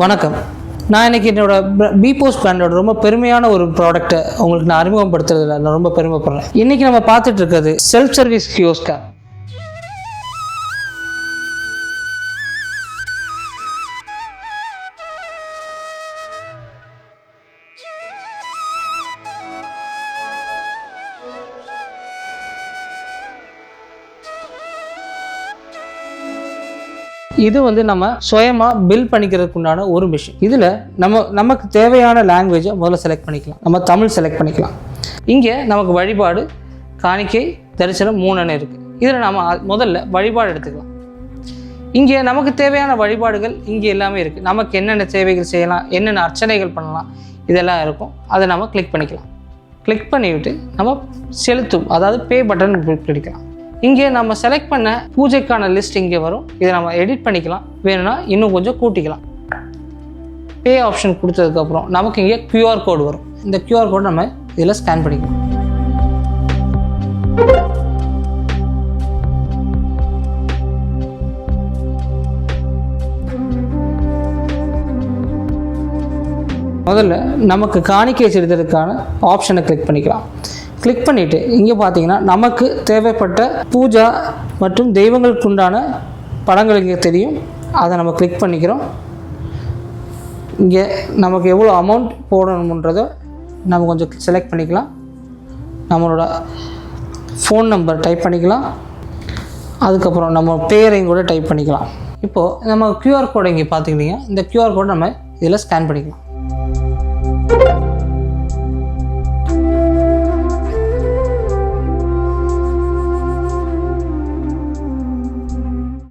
வணக்கம். நான் இன்றைக்கி பிபோஸ்ட் பிராண்டோட ரொம்ப பெருமையான ஒரு ப்ராடக்ட்டை உங்களுக்கு நான் அறிமுகப்படுத்துறதுல நான் ரொம்ப பெருமைப்படுறேன். இன்றைக்கி நம்ம பார்த்துட்டு இருக்கிறது செல்ஃப் சர்வீஸ் கியோஸ்கா. இது நம்ம சுயமாக பில் பண்ணிக்கிறதுக்கு உண்டான ஒரு மிஷின். இதில் நமக்கு தேவையான லாங்குவேஜை முதல்ல செலக்ட் பண்ணிக்கலாம். நம்ம தமிழ் செலக்ட் பண்ணிக்கலாம். இங்கே நமக்கு வழிபாடு, காணிக்கை, தரிசனம் 3 இருக்குது. இதில் நம்ம முதல்ல வழிபாடு எடுத்துக்கலாம். இங்கே நமக்கு தேவையான வழிபாடுகள் இங்கே எல்லாமே இருக்குது. நமக்கு என்னென்ன சேவைகள் செய்யலாம், என்னென்ன அர்ச்சனைகள் பண்ணலாம், இதெல்லாம் இருக்கும். அதை நம்ம கிளிக் பண்ணிக்கலாம். கிளிக் பண்ணிவிட்டு நம்ம செலுத்தும், அதாவது பே பட்டன் பிடிக்கலாம். இங்கே நம்ம செலக்ட் பண்ண பூஜைக்கான லிஸ்ட் இங்கே வரும். இதை நம்ம எடிட் பண்ணிக்கலாம். வேணும்னா இன்னும் கொஞ்சம் கூட்டிக்கலாம். பே ஆப்ஷன் கொடுத்ததுக்கப்புறம் நமக்கு இங்கே QR கோடு வரும். இந்த QR கோடு நம்ம இதில் ஸ்கேன் பண்ணிக்கலாம். முதல்ல நமக்கு காணிக்கை செலுத்துறதுக்கான ஆப்ஷனை கிளிக் பண்ணிக்கலாம். கிளிக் பண்ணிவிட்டு இங்கே பார்த்தீங்கன்னா நமக்கு தேவைப்பட்ட பூஜா மற்றும் தெய்வங்களுக்கு உண்டான படங்கள் இங்கே தெரியும். அதை நம்ம கிளிக் பண்ணிக்கிறோம். இங்கே நமக்கு எவ்வளோ அமௌண்ட் போடணுன்றதை நம்ம கொஞ்சம் செலக்ட் பண்ணிக்கலாம். நம்மளோட ஃபோன் நம்பர் டைப் பண்ணிக்கலாம். அதுக்கப்புறம் நம்ம பேரையும் கூட டைப் பண்ணிக்கலாம். இப்போது நம்ம QR கோடை இங்கே பார்த்துக்கிட்டிங்க. இந்த QR கோடை நம்ம இதில் ஸ்கேன் பண்ணிக்கலாம்.